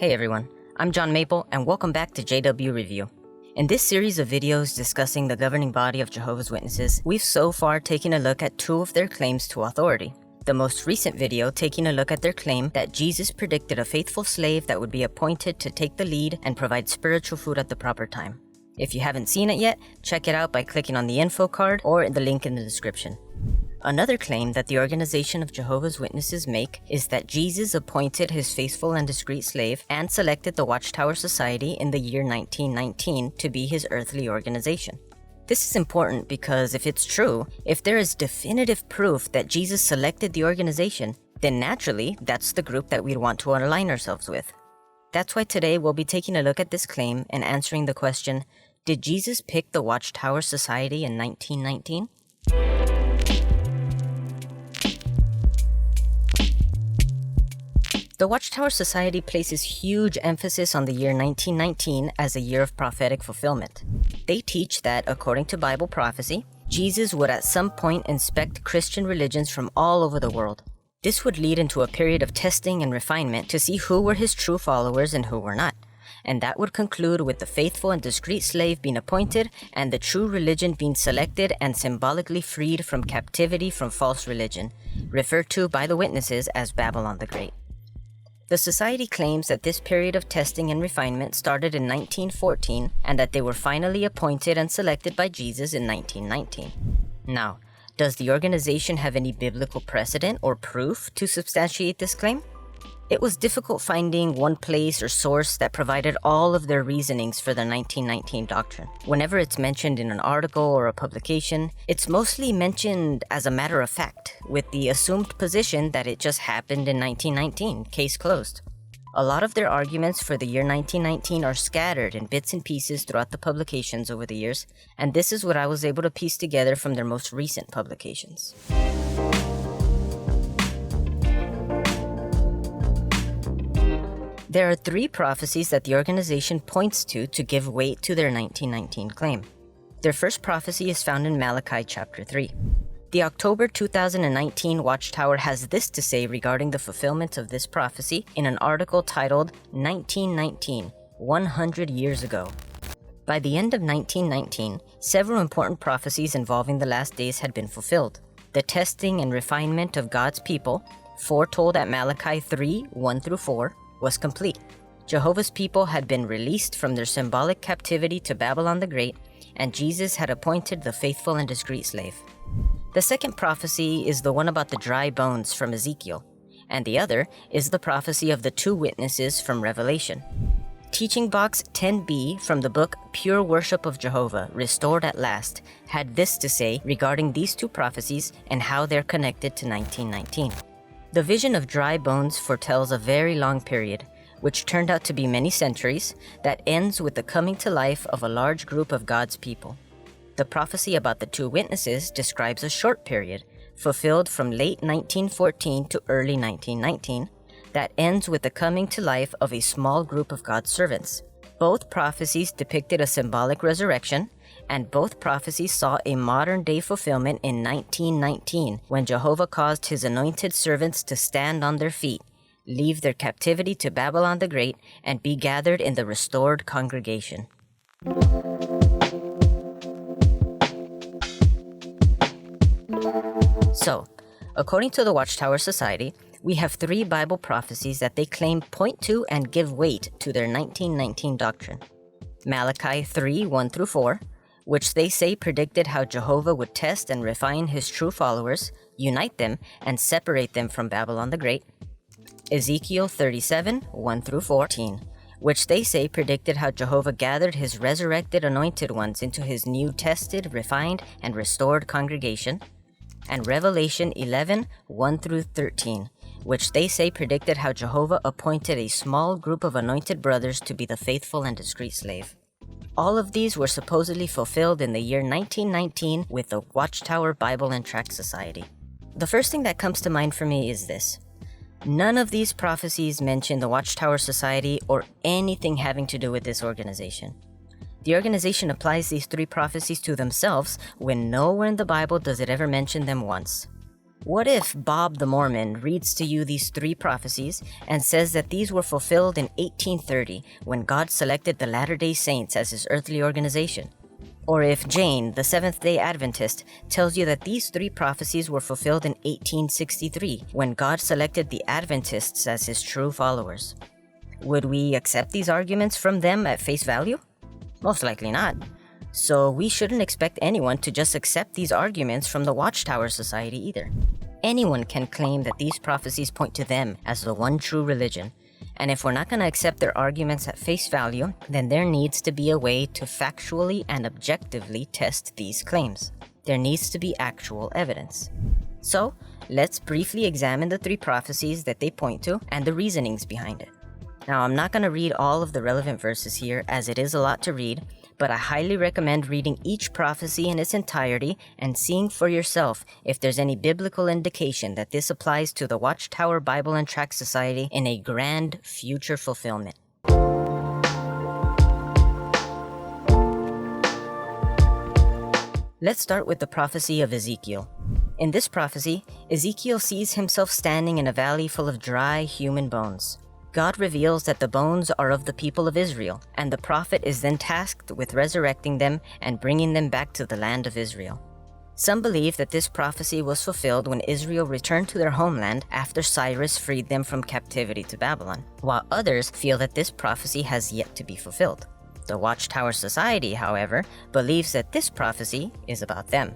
Hey everyone, I'm John Maple and welcome back to JW Review. In this series of videos discussing the governing body of Jehovah's Witnesses, we've so far taken a look at two of their claims to authority. The most recent video taking a look at their claim that Jesus predicted a faithful slave that would be appointed to take the lead and provide spiritual food at the proper time. If you haven't seen it yet, check it out by clicking on the info card or the link in the description. Another claim that the Organization of Jehovah's Witnesses make is that Jesus appointed his faithful and discreet slave and selected the Watchtower Society in the year 1919 to be his earthly organization. This is important because if it's true, if there is definitive proof that Jesus selected the organization, then naturally that's the group that we'd want to align ourselves with. That's why today we'll be taking a look at this claim and answering the question, did Jesus pick the Watchtower Society in 1919? The Watchtower Society places huge emphasis on the year 1919 as a year of prophetic fulfillment. They teach that, according to Bible prophecy, Jesus would at some point inspect Christian religions from all over the world. This would lead into a period of testing and refinement to see who were his true followers and who were not. And that would conclude with the faithful and discreet slave being appointed and the true religion being selected and symbolically freed from captivity from false religion, referred to by the witnesses as Babylon the Great. The Society claims that this period of testing and refinement started in 1914 and that they were finally appointed and selected by Jesus in 1919. Now, does the organization have any biblical precedent or proof to substantiate this claim? It was difficult finding one place or source that provided all of their reasonings for the 1919 doctrine. Whenever it's mentioned in an article or a publication, it's mostly mentioned as a matter of fact, with the assumed position that it just happened in 1919, case closed. A lot of their arguments for the year 1919 are scattered in bits and pieces throughout the publications over the years, and this is what I was able to piece together from their most recent publications. There are three prophecies that the organization points to give weight to their 1919 claim. Their first prophecy is found in Malachi chapter 3. The October 2019 Watchtower has this to say regarding the fulfillment of this prophecy in an article titled 1919, 100 Years Ago. By the end of 1919, several important prophecies involving the last days had been fulfilled. The testing and refinement of God's people, foretold at Malachi 3, 1-4, was complete. Jehovah's people had been released from their symbolic captivity to Babylon the Great, and Jesus had appointed the faithful and discreet slave. The second prophecy is the one about the dry bones from Ezekiel, and the other is the prophecy of the two witnesses from Revelation. Teaching Box 10b from the book Pure Worship of Jehovah, Restored at Last, had this to say regarding these two prophecies and how they're connected to 1919. The vision of dry bones foretells a very long period, which turned out to be many centuries, that ends with the coming to life of a large group of God's people. The prophecy about the two witnesses describes a short period, fulfilled from late 1914 to early 1919, that ends with the coming to life of a small group of God's servants. Both prophecies depicted a symbolic resurrection, and both prophecies saw a modern-day fulfillment in 1919 when Jehovah caused his anointed servants to stand on their feet, leave their captivity to Babylon the Great, and be gathered in the restored congregation. So, according to the Watchtower Society, we have three Bible prophecies that they claim point to and give weight to their 1919 doctrine. Malachi 3, 1-4, which they say predicted how Jehovah would test and refine his true followers, unite them, and separate them from Babylon the Great. Ezekiel 37, 1-14, which they say predicted how Jehovah gathered his resurrected anointed ones into his new tested, refined, and restored congregation. And Revelation 11, 1-13, which they say predicted how Jehovah appointed a small group of anointed brothers to be the faithful and discreet slave. All of these were supposedly fulfilled in the year 1919 with the Watchtower Bible and Tract Society. The first thing that comes to mind for me is this. None of these prophecies mention the Watchtower Society or anything having to do with this organization. The organization applies these three prophecies to themselves when nowhere in the Bible does it ever mention them once. What if Bob the Mormon reads to you these 3 prophecies and says that these were fulfilled in 1830 when God selected the Latter-day Saints as his earthly organization? Or if Jane, the Seventh-day Adventist, tells you that these 3 prophecies were fulfilled in 1863 when God selected the Adventists as his true followers? Would we accept these arguments from them at face value? Most likely not. So we shouldn't expect anyone to just accept these arguments from the Watchtower Society either. Anyone can claim that these prophecies point to them as the one true religion. And if we're not going to accept their arguments at face value, then there needs to be a way to factually and objectively test these claims. There needs to be actual evidence. So, let's briefly examine the 3 prophecies that they point to and the reasonings behind it. Now, I'm not going to read all of the relevant verses here, as it is a lot to read, but I highly recommend reading each prophecy in its entirety and seeing for yourself if there's any biblical indication that this applies to the Watchtower Bible and Tract Society in a grand future fulfillment. Let's start with the prophecy of Ezekiel. In this prophecy, Ezekiel sees himself standing in a valley full of dry human bones. God reveals that the bones are of the people of Israel, and the prophet is then tasked with resurrecting them and bringing them back to the land of Israel. Some believe that this prophecy was fulfilled when Israel returned to their homeland after Cyrus freed them from captivity to Babylon, while others feel that this prophecy has yet to be fulfilled. The Watchtower Society, however, believes that this prophecy is about them,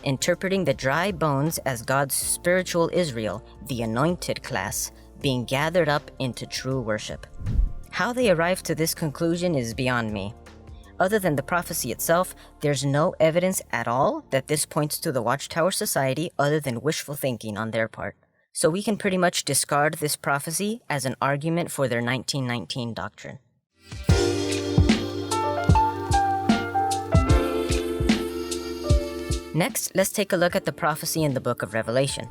interpreting the dry bones as God's spiritual Israel, the anointed class, being gathered up into true worship. How they arrived to this conclusion is beyond me. Other than the prophecy itself, there's no evidence at all that this points to the Watchtower Society other than wishful thinking on their part. So we can pretty much discard this prophecy as an argument for their 1919 doctrine. Next, let's take a look at the prophecy in the book of Revelation.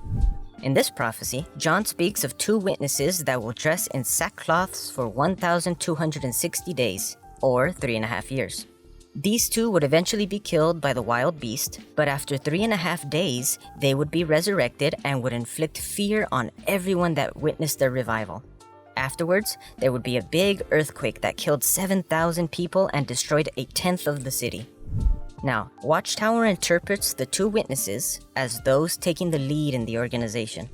In this prophecy, John speaks of 2 witnesses that will dress in sackcloths for 1,260 days, or 3.5 years. These 2 would eventually be killed by the wild beast, but after 3.5 days, they would be resurrected and would inflict fear on everyone that witnessed their revival. Afterwards, there would be a big earthquake that killed 7,000 people and destroyed 1/10 of the city. Now, Watchtower interprets the 2 witnesses as those taking the lead in the organization.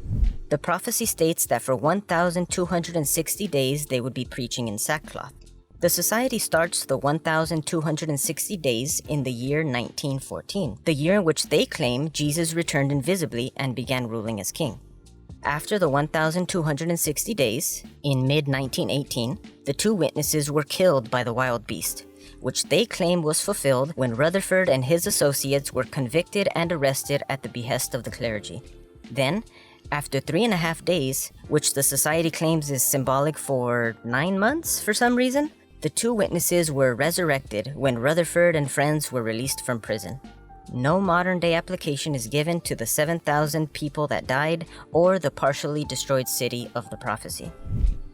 The prophecy states that for 1,260 days they would be preaching in sackcloth. The society starts the 1,260 days in the year 1914, the year in which they claim Jesus returned invisibly and began ruling as king. After the 1,260 days, in mid-1918, the 2 witnesses were killed by the wild beast, which they claim was fulfilled when Rutherford and his associates were convicted and arrested at the behest of the clergy. Then, after 3.5 days, which the society claims is symbolic for 9 months for some reason, the 2 witnesses were resurrected when Rutherford and friends were released from prison. No modern-day application is given to the 7,000 people that died or the partially destroyed city of the prophecy.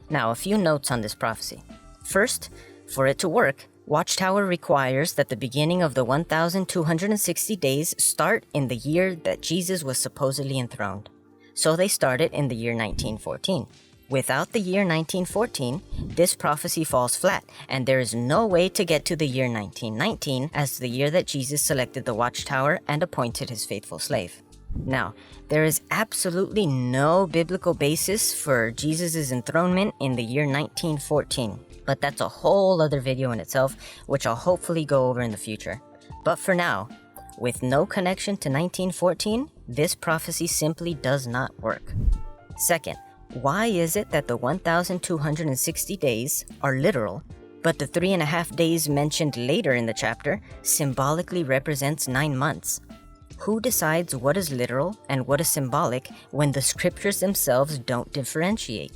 Now, a few notes on this prophecy. First, for it to work, Watchtower requires that the beginning of the 1,260 days start in the year that Jesus was supposedly enthroned. So they started in the year 1914. Without the year 1914, this prophecy falls flat, and there is no way to get to the year 1919 as the year that Jesus selected the Watchtower and appointed his faithful slave. Now, there is absolutely no biblical basis for Jesus' enthronement in the year 1914. But that's a whole other video in itself, which I'll hopefully go over in the future. But for now, with no connection to 1914, this prophecy simply does not work. Second, why is it that the 1,260 days are literal, but the 3.5 days mentioned later in the chapter symbolically represents 9 months? Who decides what is literal and what is symbolic when the scriptures themselves don't differentiate?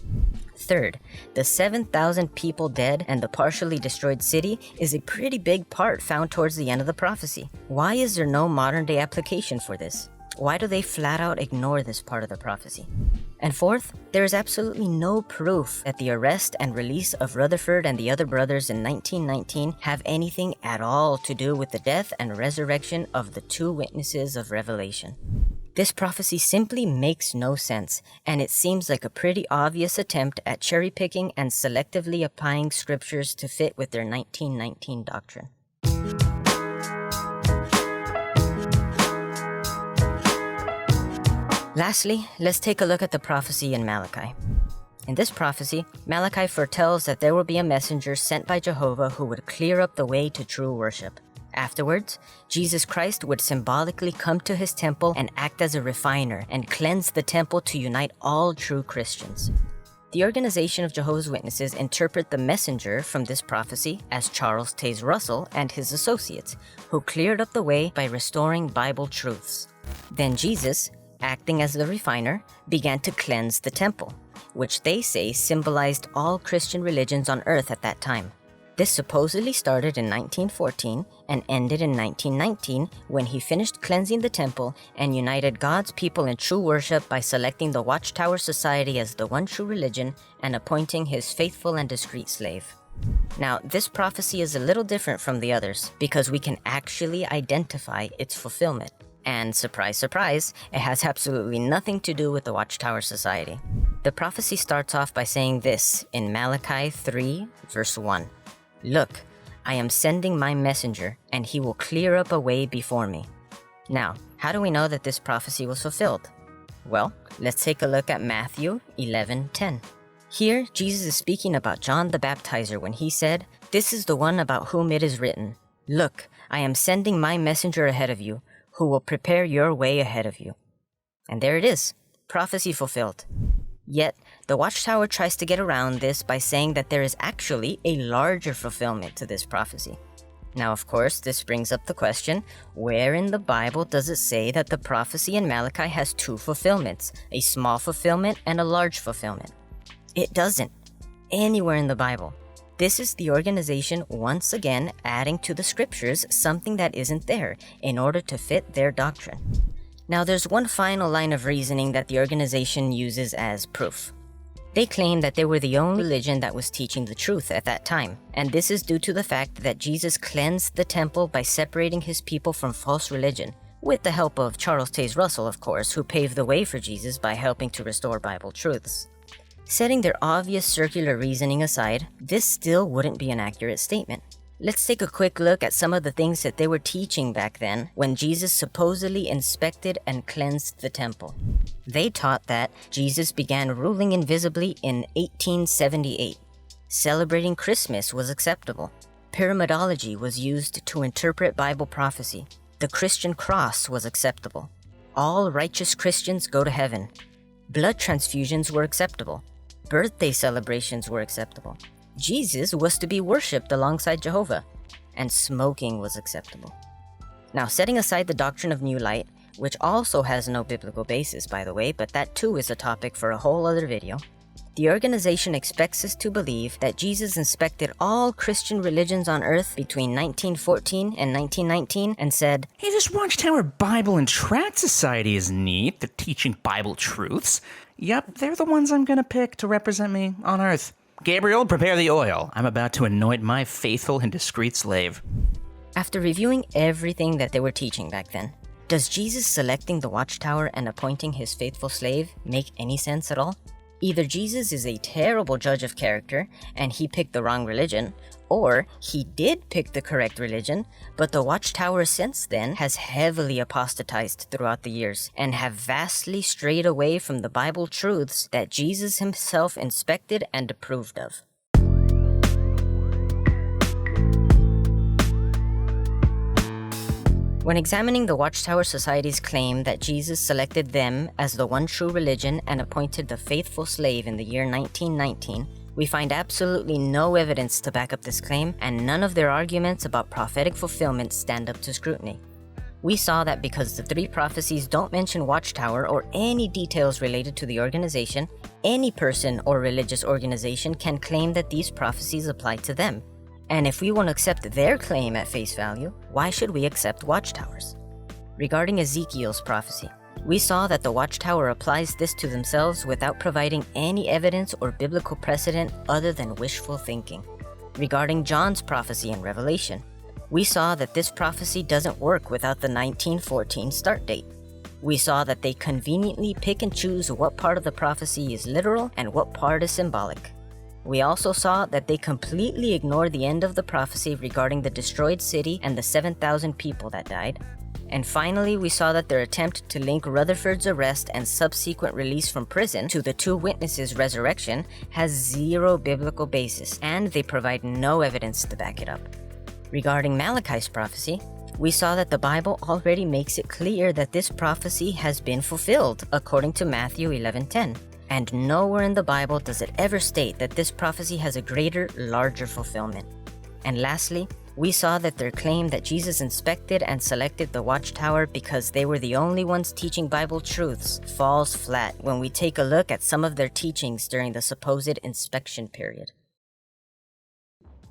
Third, the 7,000 people dead and the partially destroyed city is a pretty big part found towards the end of the prophecy. Why is there no modern-day application for this? Why do they flat out ignore this part of the prophecy? And fourth, there is absolutely no proof that the arrest and release of Rutherford and the other brothers in 1919 have anything at all to do with the death and resurrection of the 2 witnesses of Revelation. This prophecy simply makes no sense, and it seems like a pretty obvious attempt at cherry-picking and selectively applying scriptures to fit with their 1919 doctrine. Lastly, let's take a look at the prophecy in Malachi. In this prophecy, Malachi foretells that there will be a messenger sent by Jehovah who would clear up the way to true worship. Afterwards, Jesus Christ would symbolically come to his temple and act as a refiner and cleanse the temple to unite all true Christians. The Organization of Jehovah's Witnesses interpret the messenger from this prophecy as Charles Taze Russell and his associates, who cleared up the way by restoring Bible truths. Then Jesus, acting as the refiner, began to cleanse the temple, which they say symbolized all Christian religions on earth at that time. This supposedly started in 1914 and ended in 1919 when he finished cleansing the temple and united God's people in true worship by selecting the Watchtower Society as the one true religion and appointing his faithful and discreet slave. Now, this prophecy is a little different from the others because we can actually identify its fulfillment. And surprise, surprise, it has absolutely nothing to do with the Watchtower Society. The prophecy starts off by saying this in Malachi 3, verse 1. Look, I am sending my messenger, and he will clear up a way before me. Now, how do we know that this prophecy was fulfilled? Well, let's take a look at Matthew 11:10. Here, Jesus is speaking about John the Baptizer when he said, "This is the one about whom it is written, Look, I am sending my messenger ahead of you, who will prepare your way ahead of you." And there it is, prophecy fulfilled. Yet, the Watchtower tries to get around this by saying that there is actually a larger fulfillment to this prophecy. Now, of course, this brings up the question, where in the Bible does it say that the prophecy in Malachi has two fulfillments, a small fulfillment and a large fulfillment? It doesn't. Anywhere in the Bible. This is the organization once again adding to the scriptures something that isn't there in order to fit their doctrine. Now, there's one final line of reasoning that the organization uses as proof. They claim that they were the only religion that was teaching the truth at that time, and this is due to the fact that Jesus cleansed the temple by separating his people from false religion, with the help of Charles Taze Russell, of course, who paved the way for Jesus by helping to restore Bible truths. Setting their obvious circular reasoning aside, this still wouldn't be an accurate statement. Let's take a quick look at some of the things that they were teaching back then when Jesus supposedly inspected and cleansed the temple. They taught that Jesus began ruling invisibly in 1878. Celebrating Christmas was acceptable. Pyramidology was used to interpret Bible prophecy. The Christian cross was acceptable. All righteous Christians go to heaven. Blood transfusions were acceptable. Birthday celebrations were acceptable. Jesus was to be worshipped alongside Jehovah, and smoking was acceptable. Now, setting aside the doctrine of New Light, which also has no biblical basis, by the way, but that too is a topic for a whole other video, the organization expects us to believe that Jesus inspected all Christian religions on earth between 1914 and 1919 and said, "Hey, this Watchtower Bible and Tract Society is neat. They're teaching Bible truths. Yep, they're the ones I'm gonna pick to represent me on earth. Gabriel, prepare the oil. I'm about to anoint my faithful and discreet slave." After reviewing everything that they were teaching back then, does Jesus selecting the Watchtower and appointing his faithful slave make any sense at all? Either Jesus is a terrible judge of character and he picked the wrong religion, or he did pick the correct religion, but the Watchtower since then has heavily apostatized throughout the years and have vastly strayed away from the Bible truths that Jesus himself inspected and approved of. When examining the Watchtower Society's claim that Jesus selected them as the one true religion and appointed the faithful slave in the year 1919, we find absolutely no evidence to back up this claim, and none of their arguments about prophetic fulfillment stand up to scrutiny. We saw that because the three prophecies don't mention Watchtower or any details related to the organization, any person or religious organization can claim that these prophecies apply to them. And if we won't accept their claim at face value, why should we accept Watchtower's? Regarding Ezekiel's prophecy, we saw that the Watchtower applies this to themselves without providing any evidence or biblical precedent other than wishful thinking. Regarding John's prophecy in Revelation, we saw that this prophecy doesn't work without the 1914 start date. We saw that they conveniently pick and choose what part of the prophecy is literal and what part is symbolic. We also saw that they completely ignore the end of the prophecy regarding the destroyed city and the 7,000 people that died. And finally, we saw that their attempt to link Rutherford's arrest and subsequent release from prison to the two witnesses' resurrection has zero biblical basis, and they provide no evidence to back it up. Regarding Malachi's prophecy, we saw that the Bible already makes it clear that this prophecy has been fulfilled, according to Matthew 11:10. And nowhere in the Bible does it ever state that this prophecy has a greater, larger fulfillment. And lastly, we saw that their claim that Jesus inspected and selected the Watchtower because they were the only ones teaching Bible truths falls flat when we take a look at some of their teachings during the supposed inspection period.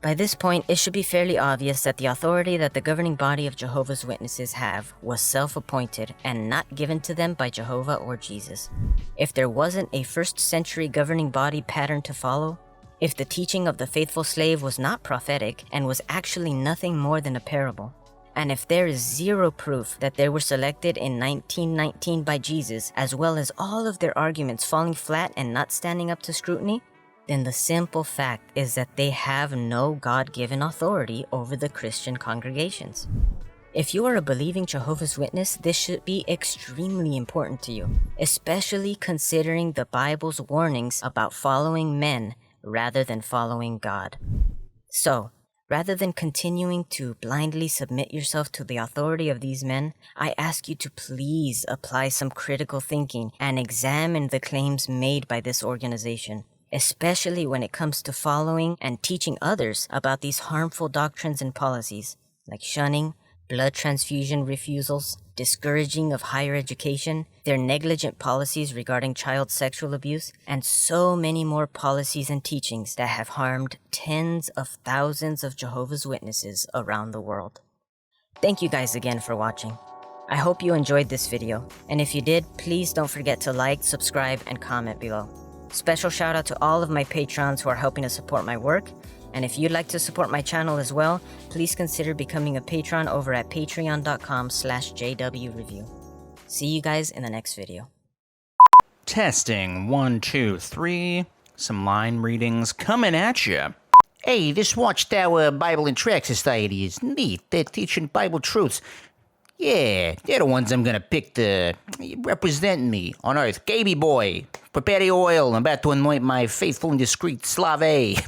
By this point, it should be fairly obvious that the authority that the governing body of Jehovah's Witnesses have was self-appointed and not given to them by Jehovah or Jesus. If there wasn't a first-century governing body pattern to follow, if the teaching of the faithful slave was not prophetic and was actually nothing more than a parable, and if there is zero proof that they were selected in 1919 by Jesus, as well as all of their arguments falling flat and not standing up to scrutiny, then the simple fact is that they have no God-given authority over the Christian congregations. If you are a believing Jehovah's Witness, this should be extremely important to you, especially considering the Bible's warnings about following men rather than following God. So, rather than continuing to blindly submit yourself to the authority of these men, I ask you to please apply some critical thinking and examine the claims made by this organization, especially when it comes to following and teaching others about these harmful doctrines and policies, like shunning, blood transfusion refusals, discouraging of higher education, their negligent policies regarding child sexual abuse, and so many more policies and teachings that have harmed tens of thousands of Jehovah's Witnesses around the world. Thank you guys again for watching. I hope you enjoyed this video, and if you did, please don't forget to like, subscribe, and comment below. Special shout out to all of my patrons who are helping to support my work, and if you'd like to support my channel as well, please consider becoming a patron over at patreon.com/jwreview. See you guys in the next video. Testing 1, 2, 3. Some line readings coming at you. Hey, this Watchtower Bible and Tract Society is neat. They're teaching Bible truths. Yeah, they're the ones I'm gonna pick to represent me on Earth. Gaby boy, prepare the oil. I'm about to anoint my faithful and discreet slave.